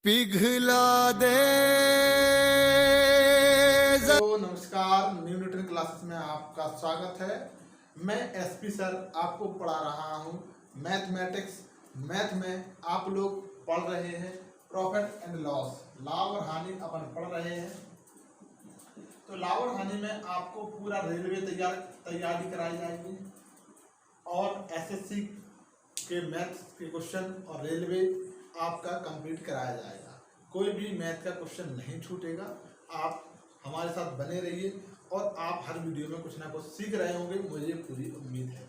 पिघला दे। तो नमस्कार, न्यू न्यूटन क्लासेस में आपका स्वागत है। मैं एसपी सर आपको पढ़ा रहा हूँ मैथमेटिक्स। मैथ में आप लोग पढ़ रहे हैं प्रॉफिट एंड लॉस, लाभ और हानि अपन पढ़ रहे हैं। तो लाभ और हानि में आपको पूरा रेलवे तैयारी कराई जाएगी और एसएससी के मैथ्स के क्वेश्चन और रेलवे आपका कंप्लीट कराया जाएगा। कोई भी मैथ का क्वेश्चन नहीं छूटेगा। आप हमारे साथ बने रहिए और आप हर वीडियो में कुछ ना कुछ सीख रहे होंगे, मुझे पूरी उम्मीद है।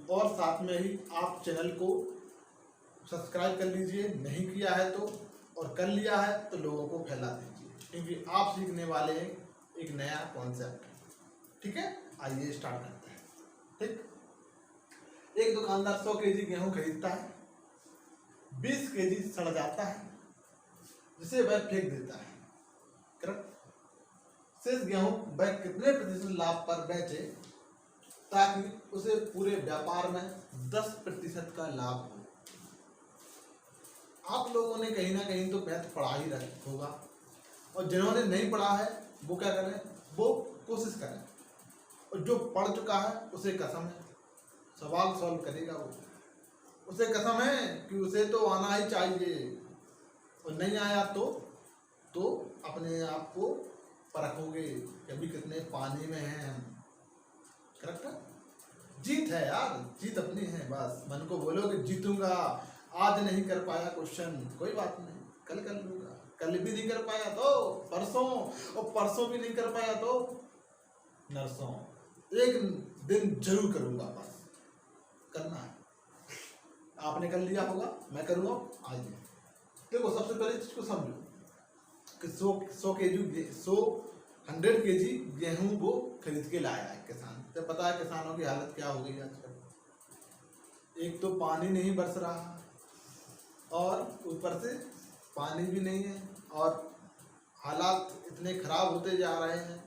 और साथ में ही आप चैनल को सब्सक्राइब कर लीजिए, नहीं किया है तो, और कर लिया है तो लोगों को फैला दीजिए, क्योंकि आप सीखने वाले हैं एक नया कॉन्सेप्ट। ठीक है, आइए स्टार्ट करते हैं। ठीक, एक दुकानदार 100 केजी गेहूं खरीदता है, 20 केजी सड़ जाता है, जिसे वह फेंक देता है। करेक्ट। शेष गेहूं वह कितने प्रतिशत लाभ पर बेचे ताकि उसे पूरे व्यापार में 10% का लाभ हो। आप लोगों ने कहीं ना कहीं तो मैथ पढ़ा ही होगा, और जिन्होंने नहीं पढ़ा है वो क्या करें, वो कोशिश करें, और जो पढ़ चुका है उसे कसम है सवाल सॉल्व करेगा। वो उसे कसम है कि उसे तो आना ही चाहिए, और नहीं आया तो अपने आप को परखोगे कि अभी कितने पानी में हैं हम। करेक्ट है? जीत है यार, जीत अपनी है। बस मन को बोलो कि जीतूंगा। आज नहीं कर पाया क्वेश्चन, कोई बात नहीं, कल कर लूंगा। कल भी नहीं कर पाया तो परसों, और परसों भी नहीं कर पाया तो नरसों। एक दिन जरूर करूंगा, बस करना है। आपने कर लिया होगा, मैं करूँगा। आइए देखो, सबसे पहले चीज को समझो कि 100 केजी गेहूं वो खरीद के लाया है किसान। तो पता है किसानों की हालत क्या हो गई आजकल। एक तो पानी नहीं बरस रहा, और ऊपर से पानी भी नहीं है, और हालात इतने खराब होते जा रहे हैं।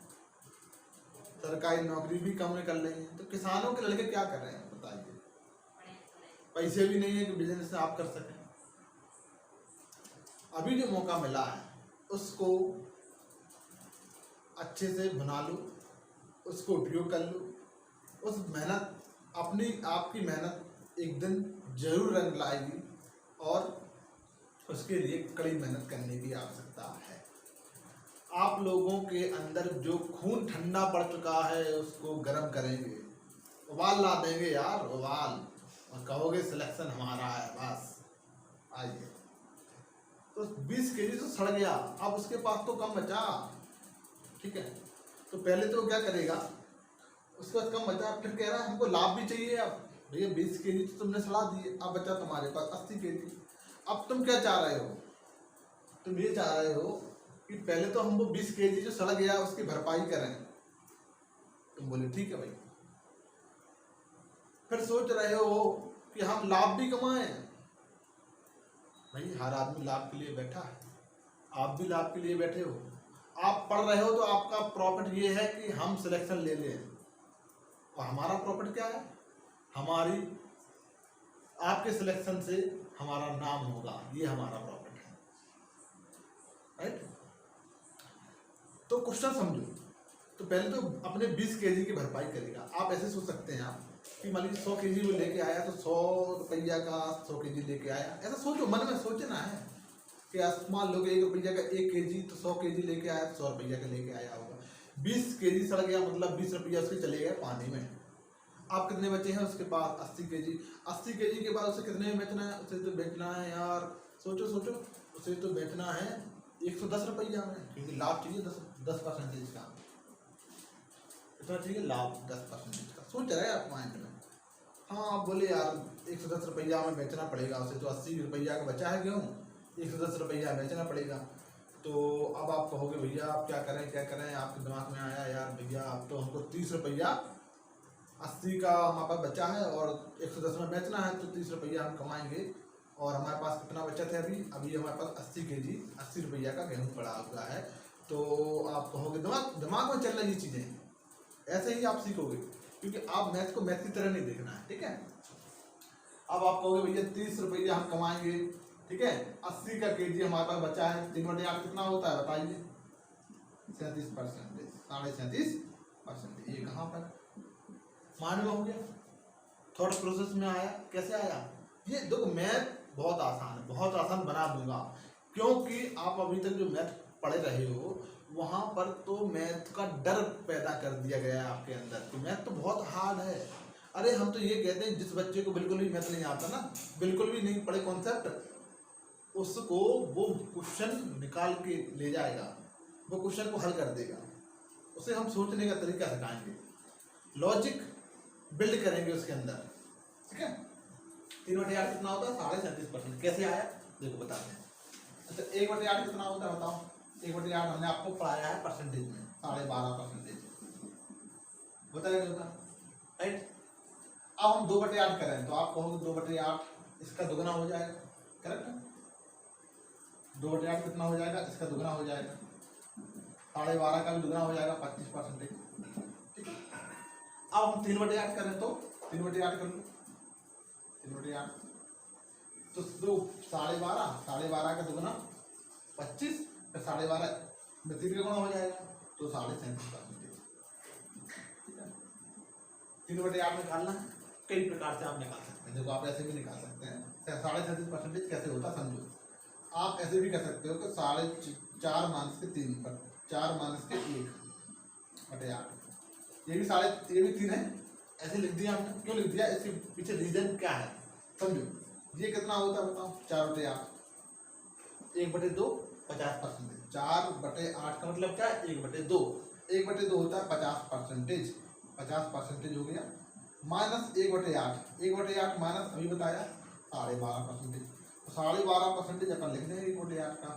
सरकारी नौकरी भी कम कर रही है, तो किसानों के लड़के क्या कर रहे हैं बताइए। पैसे भी नहीं है कि बिजनेस आप कर सकें। अभी जो मौका मिला है उसको अच्छे से बना लो, उसको उपयोग कर लो। उस मेहनत, आपकी मेहनत एक दिन जरूर रंग लाएगी, और उसके लिए कड़ी मेहनत करने की आवश्यकता है। आप लोगों के अंदर जो खून ठंडा पड़ चुका है उसको गर्म करेंगे, उबाल ला देंगे यार, उबाल, और कहोगे सिलेक्शन हमारा है। बस आइए। तो 20 केजी तो सड़ गया, अब उसके पास तो कम बचा। ठीक है, तो पहले तो क्या करेगा, उसके बाद कम बचा, फिर कह रहा है हमको लाभ भी चाहिए। अब भैया 20 केजी तो तुमने सड़ा दिए, अब बचा तुम्हारे पास 80 केजी। अब तुम क्या चाह रहे हो, तुम ये चाह रहे हो कि पहले तो हम वो 20 केजी जो सड़ गया उसकी भरपाई करें। तुम बोले ठीक है भाई। फिर सोच रहे हो कि हम लाभ भी कमाएं। भाई हर आदमी लाभ के लिए बैठा है, आप भी लाभ के लिए बैठे हो। आप पढ़ रहे हो तो आपका प्रॉफिट ये है कि हम सिलेक्शन ले लें, और हमारा प्रॉफिट क्या है, हमारी आपके सिलेक्शन से हमारा नाम होगा, ये हमारा प्रॉफिट है। राइट। तो क्वेश्चन समझो। तो पहले तो अपने 20 केजी की भरपाई करेगा। आप ऐसे सोच सकते हैं आप कि मान लीजिए 100 केजी वो लेके आया, तो 100 रुपया का 100 केजी लेके आया। ऐसा सोचो, मन में सोचना है कि मान लो कि 1 रुपया का 1 केजी, तो 100 केजी लेके आया तो 100 रुपया का लेके आया होगा। 20 केजी सड़ गया, मतलब 20 रुपया उसके चले गए पानी में। आप कितने बचे हैं उसके पास? 80 केजी। 80 केजी के बाद उसे कितने में बेचना है? उसे तो बेचना है यार, सोचो, उसे तो बेचना है 110 रुपया में, क्योंकि लाभ चाहिए 10% का। इतना चाहिए लाभ 10% का। सोच रहे हैं आप माइंड में। हाँ, आप बोले यार 110 रुपया में बेचना पड़ेगा उसे, तो 80 रुपया का बचा है गेहूँ, 110 रुपया बेचना पड़ेगा। तो अब आप कहोगे भैया आप क्या करें, आपके दिमाग में आया यार भैया अब तो हमको 30 रुपया, 80 का हमारे पास बचा है और 110 में बेचना है, तो 30 रुपया हम कमाएंगे। और हमारे पास कितना बचत है अभी हमारे पास 80 केजी 80 रुपया का गेहूँ पड़ा हुआ है। तो आप कहोगे, दिमाग में चल रही ये चीज़ें, ऐसे ही आप सीखोगे, क्योंकि आप मैथ को मैथ की तरह नहीं देखना है। ठीक है। अब आप कहोगे भैया 30 रुपया हम कमाएंगे, ठीक है, 80 का केजी हमारे पास बचा है, 3/8 कितना होता है बताइए, 37%, 37.5%। ये कहाँ पर मान लो हो गया, थॉट प्रोसेस में आया। कैसे आया? ये देखो मैथ बहुत आसान है, बहुत आसान बना दूंगा, क्योंकि आप अभी तक जो मैथ पढ़े रहे हो वहां पर तो मैथ का डर पैदा कर दिया गया है आपके अंदर कि मैथ तो बहुत हार्ड है। अरे हम तो ये कहते हैं जिस बच्चे को बिल्कुल भी मैथ नहीं आता ना, बिल्कुल भी नहीं पढ़े कॉन्सेप्ट, उसको वो क्वेश्चन निकाल के ले जाएगा, वो क्वेश्चन को हल कर देगा, उसे हम सोचने का तरीका सिखाएंगे, लॉजिक बिल्ड करेंगे उसके अंदर। ठीक है, 3/8 कितना होता है? 37.5%। कैसे आया देखो बताते हैं। अच्छा 1/8 कितना होता है बताओ? 1/8 हमने आपको पढ़ाया है परसेंटेज में, 12.5%। बताया नहीं होता, राइट? अब हम 2/8 करें तो आप कहोगे 2/8 इसका दुगना हो जाएगा, करेक्ट है? 2/8 कितना हो जाएगा? इसका दुगना हो जाएगा, 12.5 का भी दुगना हो जाएगा, 25%। ठीक है, अब हम 3/8 करें तो 3/8 कर लो, 3/8 तो 12.5 का दुगना 25, फिर 12.5 में 3 का गुना हो जाएगा तो 37.5%। ठीक है, 3/8 निकालना है, कई प्रकार से आप निकाल सकते हैं। देखो आप ऐसे भी निकाल सकते हैं, 37.5% कैसे होता समझो। आप ऐसे भी कर सकते हो कि 4.5 माइनस के 3 पर 4 माइनस के 1/8, ये भी 3 है, ऐसे लिख दिया हमने। क्यों लिख दिया? इसके पीछे रीजन क्या है समझो। ये कितना होता है बताओ? 4/8, 1/2 50%। 4/8 का मतलब क्या है? 1/2, 1/2 होता है 50%, 50% हो गया, माइनस 1/8, 1/8 माइनस अभी बताया 12.5%, तो 12.5% अपन लिख देंगे 1/8 का,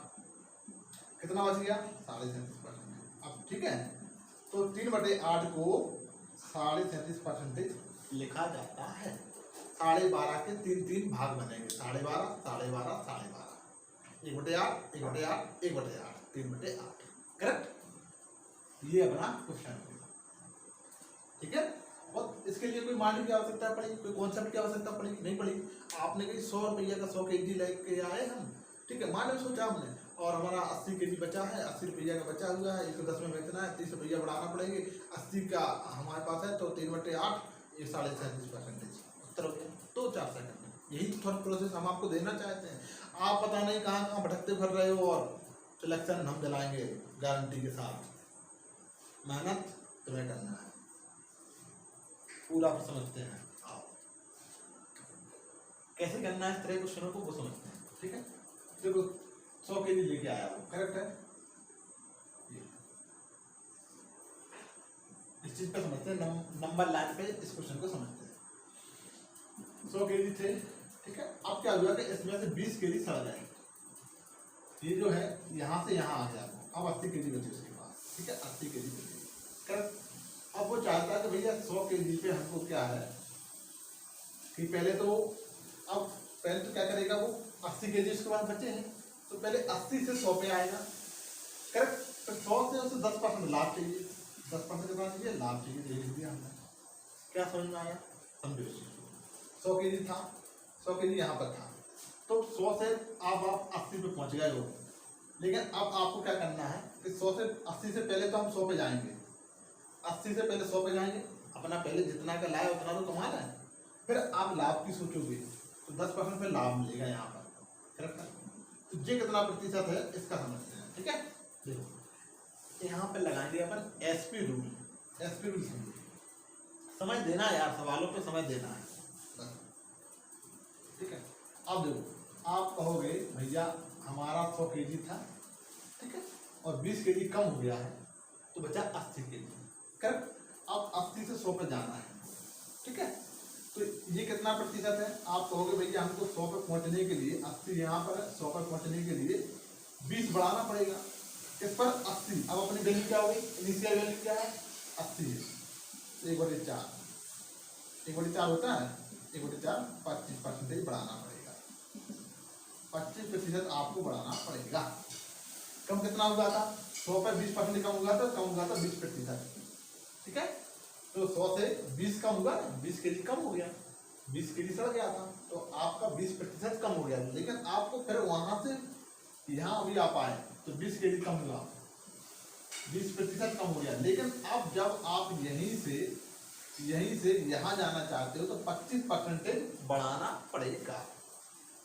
कितना बच गया? 37.5%। अब ठीक है, तो 3/8 को 37.5% लिखा जाता है। 12.5 के 3 भाग बनेंगे, 12.5, 12.5, 12.5, 1/8, 1/8, 1/8, 3/8, करेक्ट? ये अपना क्वेश्चन है। ठीक है, और इसके लिए कोई मान की आवश्यकता पड़ी, कोई कॉन्सेप्ट की आवश्यकता पड़ी? नहीं पड़ी। आपने कहीं 100 रुपये का 100 केजी लेके आए हम, ठीक है, मान लो सोचा हमने, और हमारा 80 केजी बचा है, 80 रुपया का बचा हुआ है, 110 में बेचना है, 30 रुपया बढ़ाना पड़ेंगे, 80 का हमारे पास है तो 3/8, ये 37.5%। उत्तर हो गया 2-4 सेकंड में। यही थॉट प्रोसेस हम आपको देना चाहते हैं। आप पता नहीं कहाँ कहाँ भटकते फिर रहे हो, और सिलेक्शन हम दिलाएंगे गारंटी के साथ। मेहनत तुम्हें करना है, पूरा समझते हैं। आओ कैसे करना है इस तरह क्वेश्चनों को, वो समझते हैं। ठीक है, देखो 100 केजी लेके आया वो, करेक्ट है? इस चीज पे समझते हैं, नंबर लाइन पे इस क्वेश्चन को समझते हैं। 100 केजी थे, ठीक है, अब क्या हुआ कि इसमें से 20 केजी सड़ गए, ये जो है यहाँ से यहाँ आ गया, अब 80 केजी बची उसके पास। ठीक है, 80 केजी बची, करेक्ट? अब वो चाहता है कि भैया 100 केजी पे हमको क्या है कि पहले तो क्या करेगा वो, 80 केजी उसके बाद बचे हैं, तो पहले 80 से 100 पे आएगा, करेक्ट? तो 100 से उसे 10% लाभ चाहिए, 10% के बाद ये लाभ चाहिए, लिख दिया हमने। क्या समझ में आया? समझो, 100 केजी था, 100 केजी यहाँ पर था, तो 100 से आप 80 पे पहुँच गए हो। लेकिन अब आपको क्या करना है कि 100 से 80 से पहले तो हम 100 पे जाएंगे, 80 से पहले 100 पे जाएंगे, अपना पहले जितना का लाया उतना तो कमाना है, फिर आप लाभ की सोचोगे तो 10% पे लाभ मिलेगा यहाँ पर, करेक्ट है? तो ये कितना प्रतिशत है इसका समझते हैं। ठीक है, देखो यहाँ पे लगाएंगे अपन एसपी रूल, एसपी रूल समझ देना यार, सवालों पे समझ देना है। ठीक है, अब देखो आप कहोगे भैया हमारा 100 केजी था, ठीक है, और 20 केजी कम हो गया है तो बचा 80 केजी, करेक्ट? अब 80 से 100 पे जाना है, ठीक है, तो ये कितना प्रतिशत है? आप कहोगे भैया हमको 100 पे पहुंचने के लिए, 80 यहाँ पर है, 100 पर पहुंचने के लिए 20 बढ़ाना पड़ेगा, इस पर 80। अब अपनी वैल्यू क्या होगी? इनिशियल वैल्यू क्या है? 80 है, 1/4, 1/4 होता है, 1/4 25% बढ़ाना पड़ेगा, 25% आपको बढ़ाना पड़ेगा। कम कितना हुआ था? 100 पर 20% कम हुआ था, 20%। ठीक है, तो 100 से 20 कम हुआ, 20 केजी कम हो गया, 20 केजी सड़ गया था तो आपका 20% कम हो गया, लेकिन आपको फिर वहां से यहाँ अभी आप आए तो 20 केजी कम हुआ, 20% कम हो गया। लेकिन अब जब आप यहीं से यहाँ जाना चाहते हो तो 25% बढ़ाना पड़ेगा,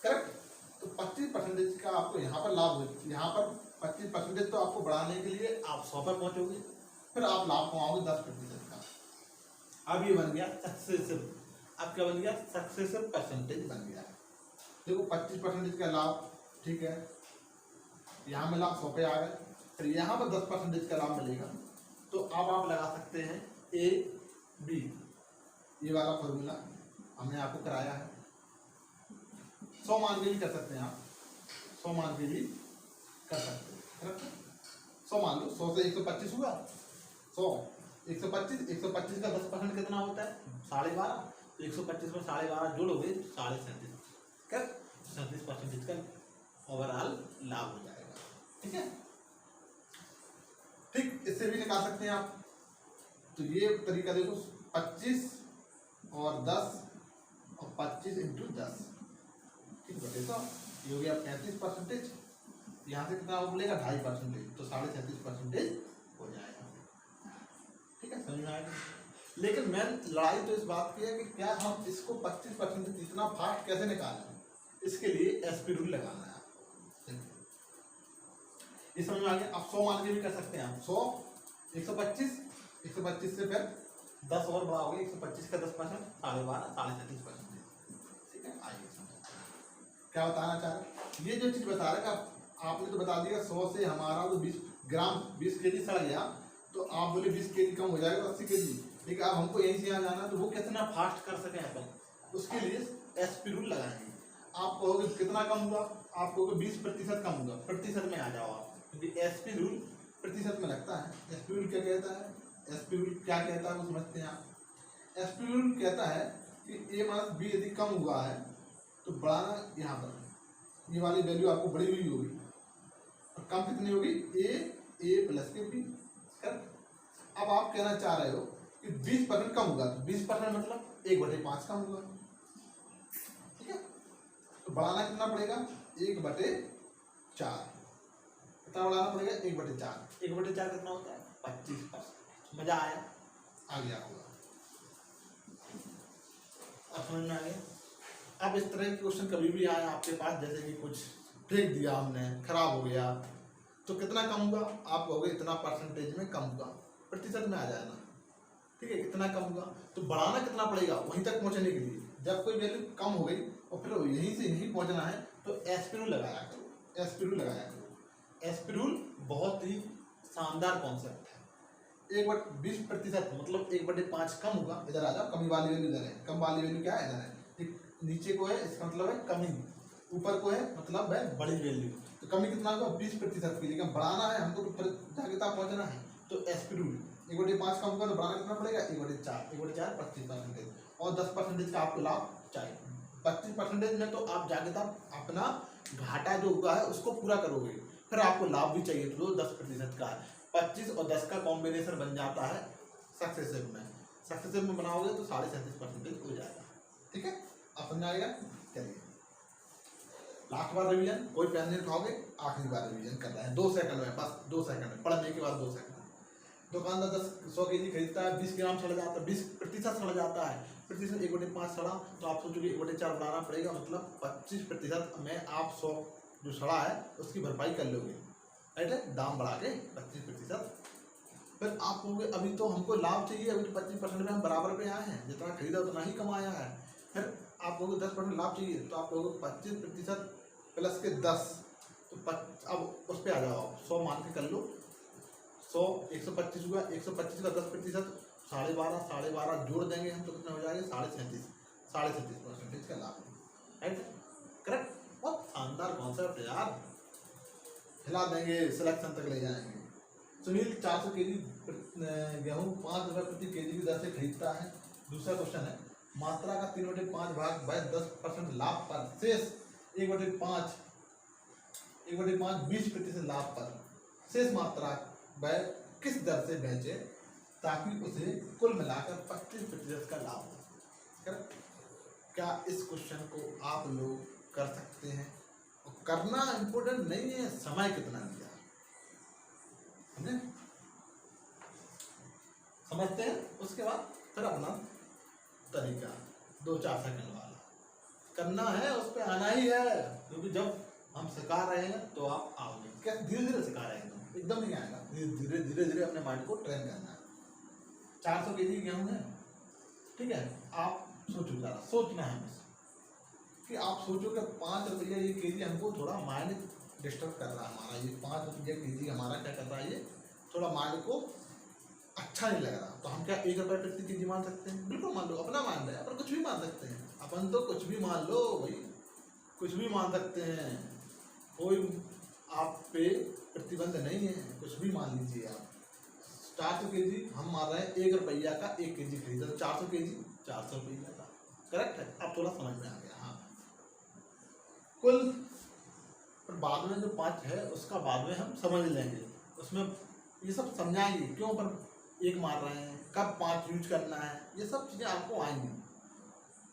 करेक्ट। तो 25% का आपको यहाँ पर लाभ हो, यहाँ पर 25% तो आपको बढ़ाने के लिए आप 100 पर पहुंचोगे, फिर आप लाभ कमाओगे 10% का। अब ये बन गया सक्सेसिव, अब क्या बन गया, सक्सेसिव परसेंटेज बन गया। देखो 25% का लाभ, ठीक है, यहाँ मिला 100 पे आ गए, फिर यहाँ पर 10% का लाभ मिलेगा। तो अब आप लगा सकते हैं ए बी, ये वाला फॉर्मूला हमने आपको कराया है। 100 मान के भी कर सकते हैं आप, 100 मान के भी कर सकते हैं, 100 मान लो, 100 से 125 हुआ, 100 125, 125 का 10% कितना होता है, 12.5, तो 125 में 12.5 जोड़ोगे तो 37.5 कर 37% का ओवरऑल लाभ हो जाएगा, ठीक है। ठीक, इससे भी निकाल सकते हैं आप। तो ये तरीका देखो, 25 और 10 और 25 इंटू 10, ठीक बटे 100, ये हो गया 35%। यहाँ से कितना बोलेगा 2.5%, तो 37.5% हो जाएगा, ठीक है, समझ में आएगा। लेकिन मेन लड़ाई तो इस बात की है कि क्या हम इसको 25% इतना फास्ट कैसे निकालें, इसके लिए एसपी रूल लगाना है आपको। ये समझ में आ गया। आप 100 मान के भी कर सकते हैं आप, 100 125 से फिर 10 और बढ़ाओगे, 125 का 10%, 12.5, 37%, ठीक है। आइए क्या बताना चाह रहे, ये जो चीज बता रहे हैं आपने तो बता दिया 100 से हमारा तो 20 ग्राम 20 केजी सड़ गया, तो आप बोले 20 केजी कम हो जाएगा 80 केजी, लेकिन अब हमको यहीं से यहाँ जाना है, तो वो कितना फास्ट कर सकें अपन, उसके लिए एसपी रूल लगाएंगे। आप कहोगे कितना कम हुआ, आप कहोगे 20% कम हुआ, प्रतिशत में आ जाओ आप, क्योंकि एसपी रूल प्रतिशत में लगता है। एसपी रूल क्या कहता है, एसपी रूल क्या कहता है वो समझते हैं आप। एसपी रूल कहता है कि ए माइनस बी यदि कम हुआ है तो बढ़ाना, यहाँ पर ये वाली वैल्यू आपको बड़ी हुई होगी, और कम कितनी होगी, ए प्लस के बी, करेक्ट। अब आप कहना चाह रहे हो कि 20% कम होगा, तो 20% मतलब 1/5 कम होगा, ठीक है। तो बढ़ाना कितना पड़ेगा, 1/4, कितना बढ़ाना पड़ेगा, 1/4, 1/4 कितना होता है 25%। मजा आया, आ गया होगा, अब समझ में आ गया। अब इस तरह के क्वेश्चन कभी भी आए आपके पास, जैसे कि कुछ फेंक दिया हमने, खराब हो गया, तो कितना कम हुआ, आप कहोगे इतना परसेंटेज में कम हुआ, प्रतिशत में आ जाएगा, ठीक है, कितना कम हुआ। तो बढ़ाना कितना पड़ेगा वहीं तक पहुंचने के लिए, जब कोई वैल्यू कम हो गई और फिर यहीं से यहीं पहुंचना है, तो एसपी रूल लगाया करो, एसपी रूल लगाया करो। एसपी रूल बहुत ही शानदार कॉन्सेप्ट है। 20% मतलब 1/5 कम होगा, इधर आ जाओ, कमी वाली वैल्यू इधर है, कम वाली वैल्यू क्या है, इधर है, नीचे को है इसका मतलब है कमी, ऊपर को है मतलब है बड़ी वैल्यू। तो कमी कितना होगा 20% की, लेकिन बढ़ाना है हमको तो फिर जाके तक पहुंचना है, तो एसपी रूल 1/5 कम होगा तो बढ़ाना कितना पड़ेगा 1/4, 1/4 25%, और 10% का आपको लाभ चाहिए। 25% में तो आप जाके तक अपना घाटा जो हुआ है उसको पूरा करोगे, फिर आपको लाभ भी चाहिए तो 10% का है। 25 और 10 का कॉम्बिनेशन बन जाता है सक्सेसिव में, सक्सेसिव में बनाओगे तो 37.5% हो जाएगा, ठीक है। आप समझ आएगा। चलिए लास्ट बार रिवीजन, कोई पेन नहीं उठाओगे, आखिरी बार रिवीजन कर रहे हैं 2 सेकंड में, बस 2 सेकंड में, पढ़ने के बाद 2 सेकंड। दुकानदार 100 केजी खरीदता है, 20 ग्राम सड़ जाता है, 20% सड़ जाता है, प्रतिशत 1/5 सड़ा, तो आप सोचोगे 1/4 बढ़ाना पड़ेगा, मतलब 25% में आप 100 जो सड़ा है उसकी भरपाई कर लोगे, राइट है, दाम बढ़ा के 25%। फिर आप कहोगे अभी तो हमको लाभ चाहिए, अभी तो 25% में हम बराबर पे आए हैं, जितना खरीदा उतना ही कमाया है। फिर आप कहोगे 10% लाभ चाहिए, तो आप कहोगे 25% प्लस के 10, तो अब उस पर आ जाओ, 100 मान के कर लो, 100 125 हुआ, 125 का 10%, 12.5, 12.5 जोड़ देंगे हम तो कितना हो जाएगा 37.5% का लाभ, राइट, करेक्ट। बहुत शानदार कॉन्सेप्ट है यार, हिला देंगे, सिलेक्शन तक ले जाएंगे। सुनील 400 केजी गेहूँ 5 रुपये प्रति केजी की दर से खरीदता है। दूसरा क्वेश्चन है, मात्रा का 3/5 भाग बाय 10% लाभ पर शेष 1/5 20% लाभ पर शेष मात्रा वह किस दर से बेचे ताकि उसे कुल मिलाकर 25% का लाभ हो। क्या इस क्वेश्चन को आप लोग कर सकते हैं? और करना इम्पोर्टेंट नहीं है, समय कितना लिया, समझे? समझते हैं। उसके बाद फिर अपना तरीका 2-4 सेकंड वाला करना है, उस पर आना ही है, क्योंकि जब हम सिखा रहे हैं तो आप आओगे। क्या धीरे धीरे सिखा रहे हैं, एकदम नहीं आएगा, धीरे धीरे धीरे अपने माइंड को ट्रेन करना है। 400 kg गेहूँ है, ठीक है, आप सोचो, ज़रा सोचना है बस कि आप सोचो कि 5 रुपया ये केजी हमको थोड़ा माइंड डिस्टर्ब कर रहा है हमारा, ये 5 रुपया केजी हमारा क्या कर रहा है, ये थोड़ा माइंड को अच्छा नहीं लग रहा। तो हम क्या 1 रुपये प्रति केजी मान सकते हैं? बिल्कुल मान लो, अपना मान है, अपन कुछ भी मान सकते हैं, अपन तो कुछ भी मान लो भाई, कुछ भी मान सकते हैं, कोई आप पे प्रतिबंध नहीं है, कुछ भी मान लीजिए आप। 400 kg हम मान रहे हैं, 1 रुपया का 1 kg खरीदा, तो 400 kg 400 रुपया का, करेक्ट है। अब थोड़ा समझ में आ गया। हाँ, कुल पर बाद में जो 5 है उसका बाद में हम समझ लेंगे, उसमें ये सब समझाएंगे क्यों पर 1 मार रहे हैं, कब 5 यूज करना है, ये सब चीज़ें आपको आएंगी।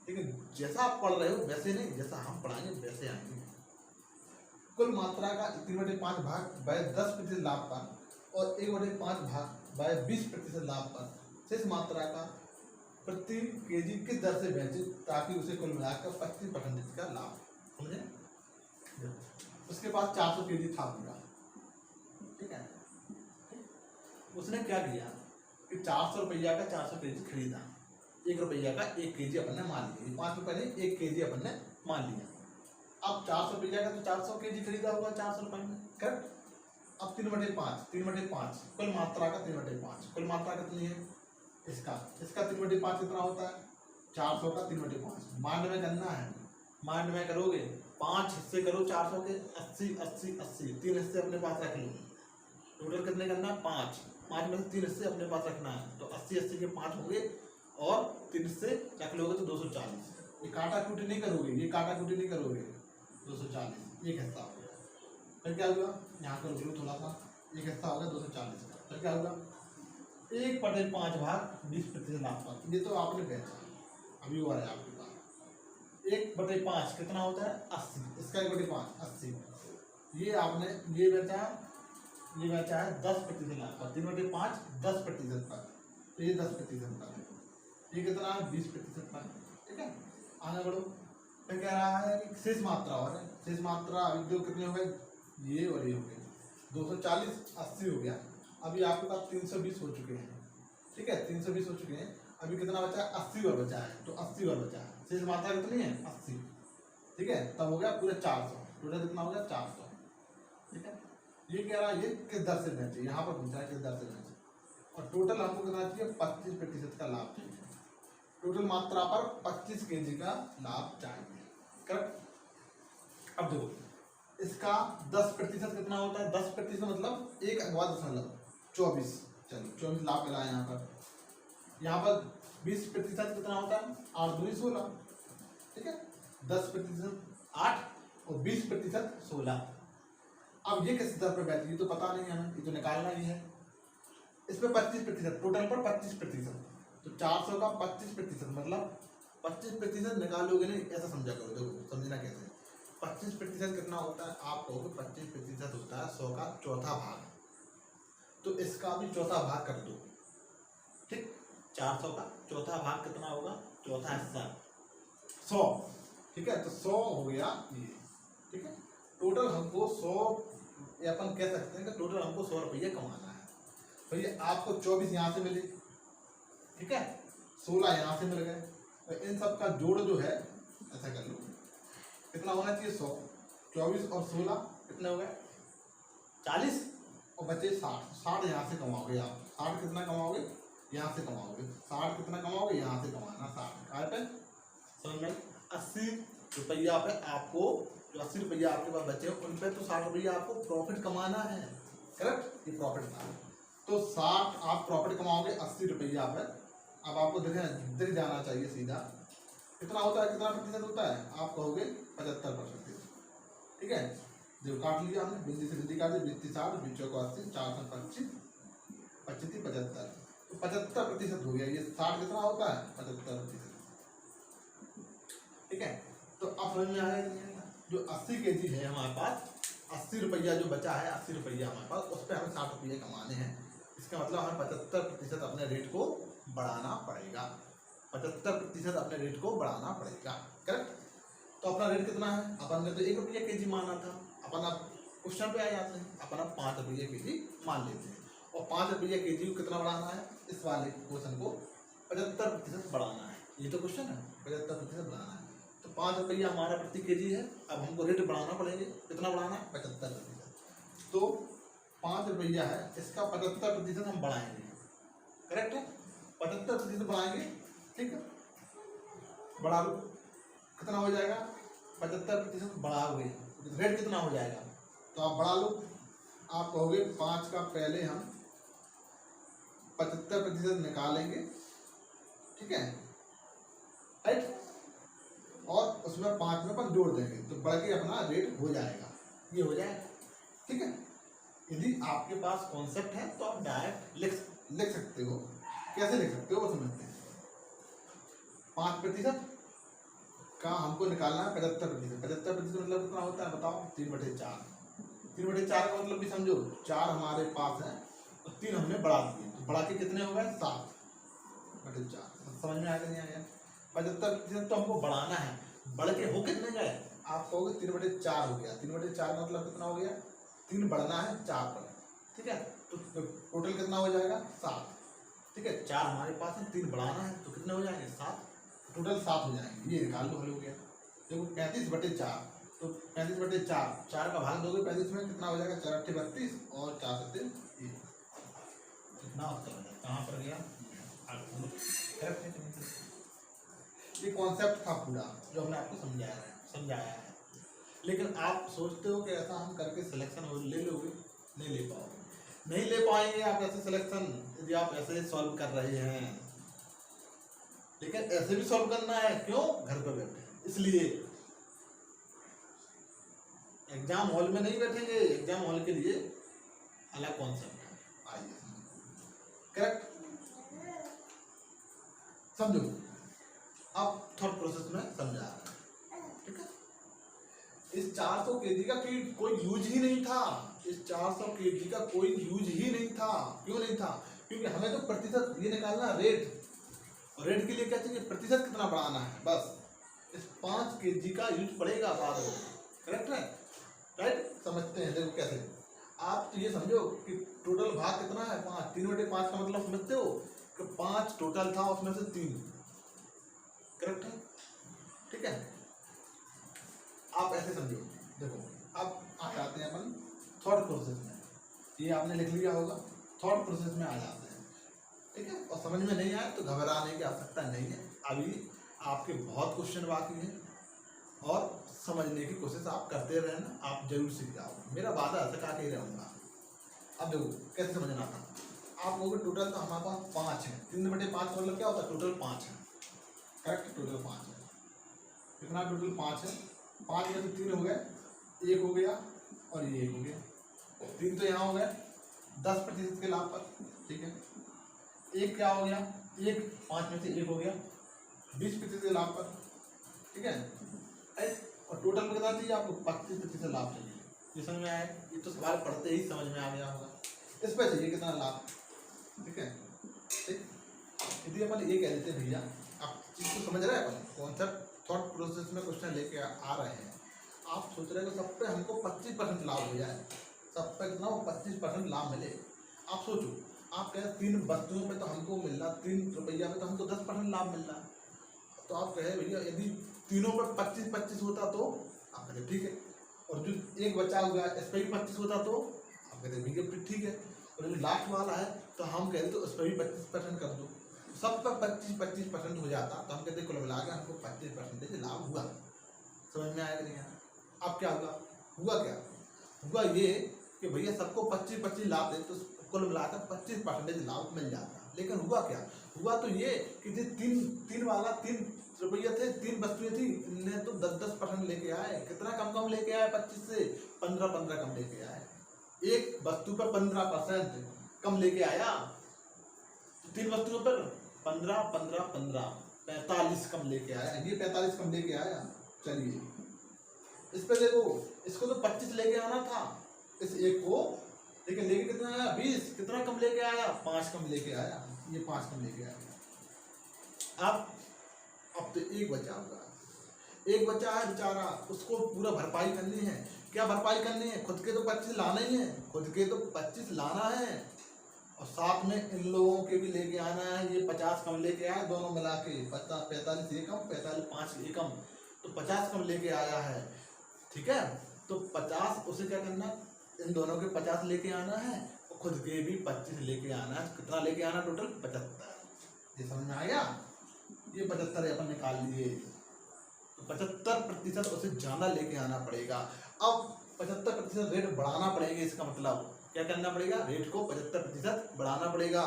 लेकिन जैसा आप पढ़ रहे हो वैसे नहीं, जैसा हम पढ़ाएंगे वैसे आएंगे। कुल मात्रा का 3/5 भाग बाय 10% लाभ पर और 1/5 भाग बाय 20% लाभ पर शेष मात्रा का प्रति केजी किस दर से बेचे ताकि उसे कुल मिलाकर 25% का लाभ, समझे? उसके पास 400 kg था पूरा, ठीक है, उसने क्या किया कि 400 रुपया का 400 kg खरीदा, 1 रुपया का 1 kg अपन ने मान लिया, 5 रुपये नहीं 1 kg अपन ने मान लिया। अब 400 रुपया का तो 400 kg खरीदा होगा 400 रुपये में, करेक्ट। अब 3/5 कुल मात्रा का 3/5, कुल मात्रा कितनी है इसका 3/5 कितना होता है? 400 का 3/5 माइंड में करना है, माइंड में करोगे 5 हिस्से करो 400 के, 80 80 80, 3 हिस्से अपने पास रख लो। टोटल कितने करना है? 5 में से 3 हिस्से अपने पास रखना है, तो 80 80 के 5 होंगे और 3 हिस्से रख लोगे तो 240। ये काटा कूटी नहीं करोगे, ये काटा कूटी नहीं करोगे, 240 एक हिस्सा हो गया। फिर क्या हुआ, यहाँ कर लो थोड़ा सा, एक हिस्सा हो गया 240 का। फिर क्या होगा, 1/5 भाग 20% लाभ पर, ये तो आपने बेचा अभी हुआ है आपके पास। 1/5 कितना होता है? 80, इसका 1/5 80, ये आपने ये बेचा है 10% लाभ पर, 3/5 10% पर, तो ये 10% पर है, ये कितना है? 20% पर, ठीक है। आगे बढ़ो, फिर कह रहा है कि शेष मात्रा, और शेष मात्रा अभी दो कितने हो गए, ये और ये हो गए, 240 80 हो गया। अभी आपके पास 320 हो चुके हैं, ठीक है, 320 हो चुके हैं। अभी कितना बचा है? 80 और बचा है, तो 80 और बचा है, शेष मात्रा कितनी है? 80, ठीक है। तब हो गया पूरे 400, टोटल कितना हो गया? 400, ठीक है। ये कह रहा है ये किस दर से बेचे, यहाँ पर पूछा है किस दर से बेचे, और टोटल हमको कितना चाहिए? 25% का लाभ चाहिए, टोटल मात्रा पर 25 kg का लाभ चाहिए, करेक्ट। अब देखो इसका 10% कितना होता है? 10% मतलब 1/24, चलो 24 लाभ मिला है यहाँ पर। यहाँ पर 20% कितना होता है? 8 दूनी 16, ठीक है। 10% 8 और 20% 16। अब ये किस दर पर बैठी है तो पता नहीं हमें, ये तो निकालना ही है। इस पर 25%, टोटल पर 25%, तो 400 का 25% मतलब 25% निकालोगे नहीं, ऐसा समझा करो। देखो समझना कैसे, 25% कितना होता है? आप कहोगे 25% होता है 100 का चौथा भाग, तो इसका भी चौथा भाग कर दो, ठीक। 400 का चौथा भाग कितना होगा? चौथा हिस्सा 100, ठीक है, तो 100 हो गया ये, ठीक है। टोटल हमको 100, अपन कह सकते हैं कि टोटल हमको 100 रुपये कमाना है। भैया आपको 24 यहाँ से मिले, ठीक है, 16 यहाँ से मिल गए, तो इन सब का जोड़ जो है ऐसा कर लो, कितना होना चाहिए? 100, 24 और 16 कितने हो गए? 40, और बचे 60। 60 यहाँ से कमाओगे आप, 60 कितना कमाओगे? यहाँ से कमाओगे। 60 कितना कमाओगे? यहाँ से कमाना 60, कहाँ पे? समझ में? 80 रुपया पे आपको, जो 80 रुपया आपके पास बचे हो उन पे तो 60 रुपया आपको प्रॉफिट कमाना है, करेक्ट। ये प्रॉफिट था, तो 60 आप प्रॉफिट कमाओगे 80 रुपया पे। अब आपको दिख जाना चाहिए सीधा कितना होता है, कितना प्रतिशत होता है? आप कहोगे 75%, ठीक है। जो काट लिया हमने, बिंदी से बिंदी काट दी, 20 60 बीचों को 80, 4 25 25 75, तो 75% हो गया। ये 60 कितना होता है? 75%। ठीक है। तो अब समझ में आया कि नहीं आया? जो 80 kg है हमारे पास, 80 रुपया जो बचा है, 80 रुपया हमारे पास, उस पर हमें 60 रुपये कमाने हैं। इसका मतलब हमें 75% अपने रेट को बढ़ाना पड़ेगा, 75% अपने रेट को बढ़ाना पड़ेगा। करेक्ट। तो अपना रेट कितना है? अपन ने तो 1 रुपया kg माना था, अपन अब क्वेश्चन पे आ जाते हैं, अपन अब 5 रुपये kg मान लेते हैं। और 5 रुपये kg को कितना बढ़ाना है? इस वाले क्वेश्चन को 75% बढ़ाना है। ये तो क्वेश्चन है, 75% बढ़ाना है। तो 5 रुपया हमारा प्रति kg है। अब हमको रेट बढ़ाना पड़ेगा, कितना बढ़ाना है? 75%। तो 5 रुपया है, इसका 75% हम बढ़ाएंगे। करेक्ट है, 75% बढ़ाएंगे। ठीक है, बढ़ा लो, कितना हो जाएगा? 75% बढ़ाओगे रेट कितना हो जाएगा? तो आप बढ़ा लो, आप कहोगे 5 का पहले हम 75% निकालेंगे, ठीक है, राइट, और उसमें 5 में अपन जोड़ देंगे तो बढ़ के अपना रेट हो जाएगा, ये हो जाएगा। ठीक है, यदि आपके पास कॉन्सेप्ट है तो आप डायरेक्ट लिख सकते हो। कैसे लिख सकते हो वो समझते हैं। 5% का हमको निकालना है 75%। 75% मतलब कितना होता है बताओ? 3/4। 3/4 का मतलब भी समझो, 4 हमारे पास है और 3 हमने बढ़ा दिए, तो बढ़ा के कितने हो गए? 7/4। समझ में आ गया नहीं आया? 75% तो हमको बढ़ाना है, बढ़ के हो कितने गए? आप कहोगे 3/4 हो गया। 3/4 का मतलब कितना हो गया? 3 बढ़ना है 4 पर, ठीक है, तो टोटल कितना हो जाएगा? 7। ठीक है, 4 हमारे पास है, 3 बढ़ाना है, तो कितने हो जाएंगे? 7। टोटल 7 हो जाएंगे। ये निकाल लो, हल हो गया। देखो 35/4, तो 35/4, 4 का भाग दोगे 35 में, कितना हो जाएगा? 4 × 8 = 32 और 4 × 7 = 1। कितना उत्तर हो जाएगा? कहाँ पर गया? करेक्ट है। ये कॉन्सेप्ट था पूरा जो हमने आपको समझाया है। लेकिन आप सोचते हो कि ऐसा हम करके सिलेक्शन ले लोगे, नहीं ले पाओगे, नहीं ले पाएंगे आप ऐसे सिलेक्शन, यदि आप ऐसे सॉल्व कर रहे हैं। लेकिन ऐसे भी सॉल्व करना है, क्यों? घर पर बैठे, इसलिए एग्जाम हॉल में नहीं बैठेंगे। एग्जाम हॉल के लिए अलग कॉन्सेप्ट है। आइए, करेक्ट, समझो। अब थॉट प्रोसेस में समझा रहा है, ठीक है। इस 400 kg का कोई यूज ही नहीं था। इस 400 kg का कोई यूज ही नहीं था। क्यों नहीं था? क्योंकि हमें तो प्रतिशत ये निकालना, रेट, और रेट के लिए क्या चाहिए? प्रतिशत कितना बढ़ाना है, बस। इस 5 kg का यूज पड़ेगा बाद में। करेक्ट है, राइट। समझते हैं, देखो कैसे। आप तो ये समझो कि टोटल भाग कितना है? 5। 3/5 का मतलब समझते हो कि 5 टोटल था, उसमें से 3। करेक्ट है, ठीक है। आप ऐसे समझो, देखो अब आ जाते हैं अपन थॉट प्रोसेस में। ये आपने लिख लिया होगा, थॉट प्रोसेस में आ जाते हैं, ठीक है। और समझ में नहीं आए तो घबराने की आवश्यकता नहीं है। अभी आपके बहुत क्वेश्चन बाकी हैं और समझने की कोशिश आप करते रहना, आप जरूर सीख जाओगे, मेरा वादा सिखा के रहूँगा। अब देखो कैसे समझना था। आप लोगों टोटल तो हमारे पास 5 है। 3/5 का मतलब क्या होता है? टोटल 5 है। करेक्ट, टोटल 5 है। कितना? टोटल 5 है। 5 में से 3 हो गए, 1 हो गया और ये 1 हो गया। 3 तो यहाँ हो गए 10% के लाभ पर, ठीक है। 1 क्या हो गया? 1, 5 में से 1 हो गया 20% के लाभ पर, ठीक है। और टोटल में कितना चाहिए आपको? 25% लाभ चाहिए। ये समझ में आया? ये तो सवाल पढ़ते ही समझ में आ गया होगा। इस पर चाहिए कितना लाभ, ठीक है। ठीक, यदि अपन ये कह देते हैं भैया, आप चीज़ को समझ रहे हैं, अपन कॉन्सेप्ट थॉट प्रोसेस में क्वेश्चन लेके आ रहे हैं। आप सोच रहे हो कि सब पे हमको 25% लाभ हो जाए, सब पे कितना? 25% लाभ मिले। आप सोचो, आप कहें 3 वस्तुओं पे तो हमको मिल रहा 3 रुपया में, तो हमको 10% लाभ मिल रहा है। तो आप कहे भैया यदि तीनों पर 25-25 होता तो आप कहते ठीक है, और जो एक बचा हुआ इस पर भी 25 होता तो आप कहते भैया ठीक है, और जो लास्ट वाला है तो हम कहते तो उस पर भी 25% कर दो। सब पर 25-25% हो जाता तो हम कहते कुल मिला के हमको 25% लाभ हुआ। समझ में आया कि नहीं आया? अब क्या हुआ? हुआ क्या? हुआ ये कि भैया सबको 25-25 लाभ दे तो कुल मिलाकर 25% लाभ मिल जाता। लेकिन हुआ क्या? हुआ तो ये कि जो तीन वाला 3 रुपये थे, 3 वस्तुएं थी, इनने तो 10-10% लेके आए। कितना कम लेके आए? 25 से 15 कम लेके आए। एक वस्तु पर 15% कम लेके आया, तो 3 वस्तुओं पर 15-15-15 45 कम लेके आया, ये 45 कम लेके आया। चलिए इस पे देखो, इसको तो 25 लेके आना था इस एक को, लेकिन लेके कितना आया 20, कितना कम लेके आया 5 कम लेके आया, ये 5 कम लेके आया। अब तो एक बचा होगा, एक बचा है बेचारा, उसको पूरा भरपाई करनी है। क्या भरपाई करनी है? खुद के तो 25 लाना ही है, खुद के तो 25 लाना है, और साथ में इन लोगों के भी लेके आना है। ये 50 कम लेके आया, दोनों मिला के 45 ये कम, 45 5 ये कम, तो 50 कम लेके आया है। ठीक है, तो 50 उसे क्या करना, इन दोनों के 50 लेके आना है और खुद के भी 25 लेके आना है। कितना लेके आना टोटल? 75। ये समझ में आया? ये 75 अपन निकाल लिए, तो 75% उसे ज्यादा लेके आना पड़ेगा। अब 75% रेट बढ़ाना पड़ेगा, इसका मतलब क्या करना पड़ेगा? रेट को 75% बढ़ाना पड़ेगा।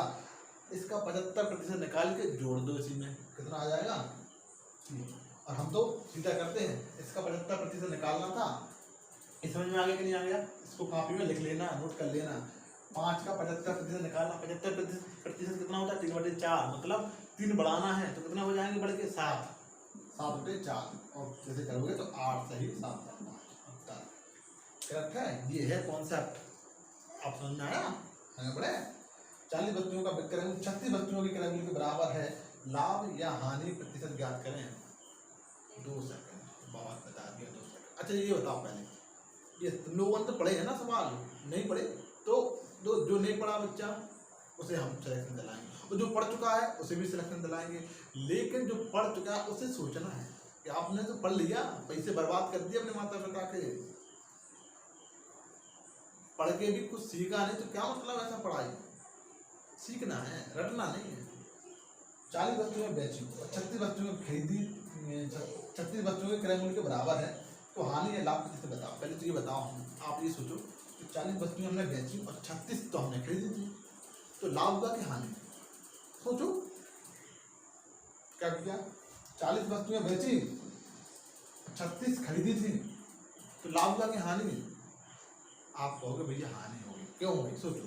इसका 75% निकाल के जोड़ दो इसी में, कितना आ जाएगा? और हम तो सीधा करते हैं, इसका 75% निकालना था। इस समझ में आ गया कि नहीं आ गया? इसको कॉपी में लिख लेना, नोट कर लेना। 5 का 75% निकालना, 75% कितना होता है? 3/4, मतलब 3 बढ़ाना है तो कितना हो जाएंगे बढ़ के? 7, 7/4, और जैसे करोगे तो 8 सही 7 करेक्ट है। ये है कॉन्सेप्ट, आप समझ में आया? है बड़े 40 वस्तुओं का विक्रय 36 वस्तुओं की क्रय मूल्य के बराबर है, लाभ या हानि प्रतिशत ज्ञात करें। 2 सेकंड, बहुत बता दिया 2 सेकंड। अच्छा ये बताओ पहले, ये तुम लोगों ने तो पढ़े हैं ना सवाल? नहीं पढ़े तो जो नहीं पढ़ा बच्चा उसे हम सिलेक्शन दिलाएंगे, और जो पढ़ चुका है उसे भी सिलेक्शन दिलाएंगे। लेकिन जो पढ़ चुका है उसे सोचना है कि आपने तो पढ़ लिया, पैसे बर्बाद कर दिए अपने माता पिता के, पढ़ के भी कुछ सीखा नहीं, तो क्या मतलब ऐसा? पढ़ाई सीखना है, रटना नहीं है। 40 वस्तुएं बेची और 36 वस्तुएं खरीदी, 36 वस्तुओं के क्रय मूल्य के बराबर है, तो हानि या लाभ किसे बताओ? पहले तो ये बताओ, आप ये सोचो कि 40 वस्तुएं हमने बेची और 36 तो हमने खरीदी थी, तो लाभ हुआ कि हानि? सोचो क्या किया? 40 वस्तुएं बेची, 36 खरीदी थी, तो लाभ हुआ कि हानि? आप कहोगे भैया हानि होगी, क्यों होगी? सोचो,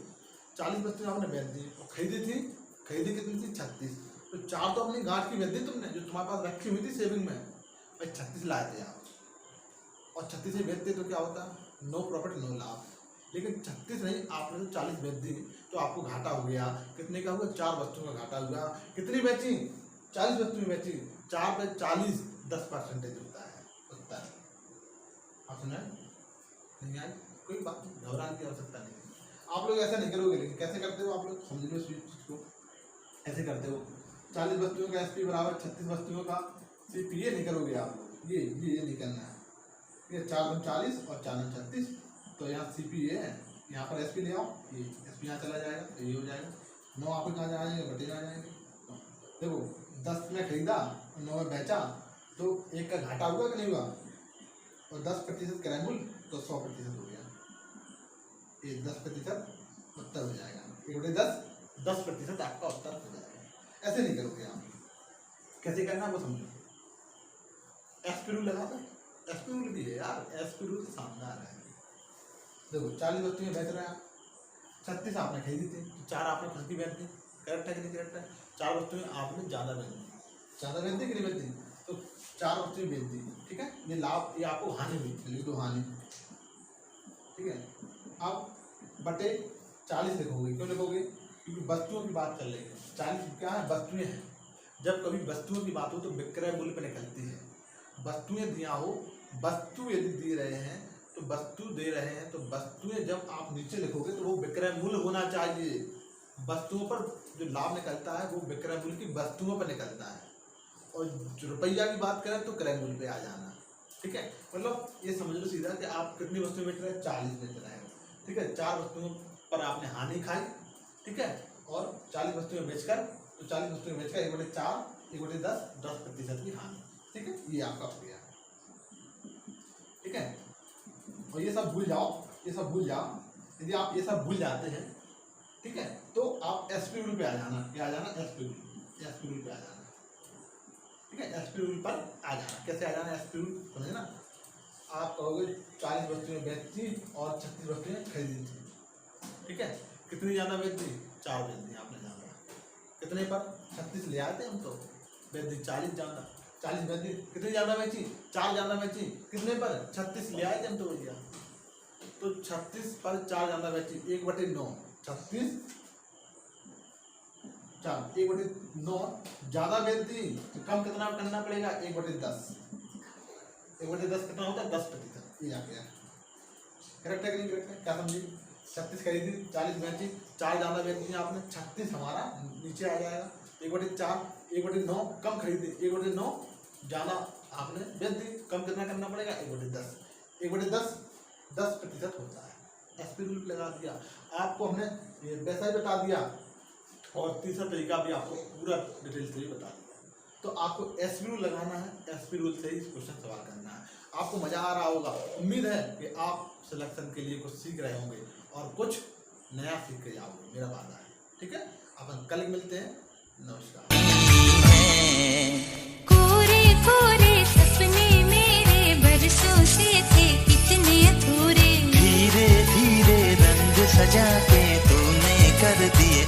40 वस्तुएं आपने बेच दी और खरीदी थी, खरीदी कितनी थी? 36, तो 4 तो अपनी गांठ की बेच दी तुमने, जो तुम्हारे पास रखी हुई थी सेविंग में, भाई 36 लाए थे आप, और 36 ही बेचते तो क्या होता? नो प्रॉफिट नो लाभ। लेकिन 36 नहीं, आपने तो 40 बेच दी, तो आपको घाटा हो गया। कितने का हुआ? 4 वस्तुओं का घाटा हुआ। कितनी बेची? 40 वस्तुएं बेची, 4 पे 40, 10% होता है उत्तर। आप सुना नहीं आए? कोई बात घबराने की आवश्यकता नहीं है। आप लोग ऐसा नहीं करोगे, लेकिन कैसे करते हो आप लोग? समझ लो इस चीज को, ऐसे करते हो। 40 वस्तुओं का एसपी बराबर 36 वस्तुओं का सीपी, ये नहीं करोगे आप लोग, ये नहीं करना है। ये 4 × 40 और 4 × 36, तो यहाँ सीपी ये है, यहाँ पर एसपी ले आओ, ये एसपी यहाँ चला जाएगा, तो ये हो जाएगा। 9 आप कहाँ जाएंगे? बटे में आ जाएंगे। देखो 10 में खरीदा और 9 में बेचा, तो 1 का घाटा हुआ कि नहीं हुआ? और 10% क्रय मूल्य, तो 100% हो गया। ये 10% उत्तर हो जाएगा, 1/10 10% आपका उत्तर हो जाएगा। ऐसे नहीं करोगे आप, कैसे करना वो समझो। एसपी रूल लगा दो, एसपी रूल भी है यार, एसपी रूल तो शानदार है। देखो 40 वस्तुएं बेच रहे हैं आप, 36 आपने खरीदी थी, तो 4 आपने खुद की बेच दी, करेक्ट है कि नहीं करेक्ट है? 4 वस्तुएं आपने ज़्यादा बेच दी, ज़्यादा बेच दी कि नहीं बेच दी? तो 4 वस्तुएं बेच दी, ठीक है, ये लाभ, ये आपको हानि हुई, लिख दो हानि, ठीक है। अब बटे 40 लिखोगे, क्यों लिखोगे? क्योंकि वस्तुओं की बात कर रहे हैं, 40 क्या है? वस्तुएं हैं। जब कभी वस्तुओं की बात हो तो विक्रय मूल्य पर निकलती है। वस्तुएं दिया हो, वस्तु यदि दे रहे हैं तो वस्तु दे रहे हैं, तो वस्तुएं जब आप नीचे लिखोगे तो वो विक्रय मूल्य होना चाहिए। वस्तुओं पर जो लाभ निकलता है वो विक्रय मूल्य की वस्तुओं पर निकलता है, और जो रुपया की बात करें तो क्रय मूल्य पे आ जाना, ठीक है। मतलब ये समझ लो सीधा कि आप कितनी वस्तुएं बेच रहे हैं? 40 बेच रहे हैं, ठीक है। 4 वस्तुओं पर आपने हानि खाई, ठीक है, और 40 वस्तुएं बेचकर, तो 40 वस्तुएं बेचकर 1/4, 1/10, 10% की हानि, ठीक है। ये आपका हो गया, ठीक है। और ये सब भूल जाओ, ये सब भूल जाओ। यदि आप ये सब भूल जाते हैं, ठीक है, तो आप एसपी रूल पे आ जाना। क्या आ जाना? एसपी रूल पे आ जाना, ठीक है। एसपी रूल पर आ जाना। कैसे आ जाना एसपी रूल? समझे ना? आप कहोगे 40 वस्तुएं बेची और 36 वस्तुएं खरीदी थी, ठीक है। कितनी ज़्यादा बेच दी? 4 बेच दी आपने ज़्यादा। कितने पर? 36 ले आए थे हम तो, बेच दी 40 जाना, 40 बेच दी, कितनी जाना बेची? 4 जाना बेची, कितने पर? 36 ले आए जब तो भैया, तो 36 पर 4 जाना बेची, 1/9, 36 4, 1/9 ज्यादा बेच दी तो कम कितना करना पड़ेगा? 1/10, 1/10 कितना होता है? 10%। ये आ गया, करेक्ट है कि नहीं करेक्ट है? क्या समझी? 36 खरीदी, 40 बेची, 4 ज्यादा बेच दी आपने, 36 हमारा नीचे आ जाएगा। 1/4, 1/9 कम खरीदी, 1/9 ज्यादा आपने बेच दी, कम कितना करना पड़ेगा? 1/10, 1/10 10% होता है। एसपी रूल लगा दिया आपको हमने, ये वैसा ही बता दिया, और तीसरा तरीका भी आपको पूरा डिटेल से ही बता दिया। तो आपको एसपी रूल लगाना है, एसपी रूल से ही क्वेश्चन सवाल करना है। आपको मजा आ रहा होगा, उम्मीद है कि आप सिलेक्शन के लिए कुछ सीख रहे होंगे और कुछ नया सीख के जाओगे, मेरा वादा है। ठीक है, अपन कल मिलते हैं, नमस्कार। कोरे कोरे सपने मेरे बरसों से थे कितने अधूरे, धीरे धीरे रंग सजा के तूने कर दिए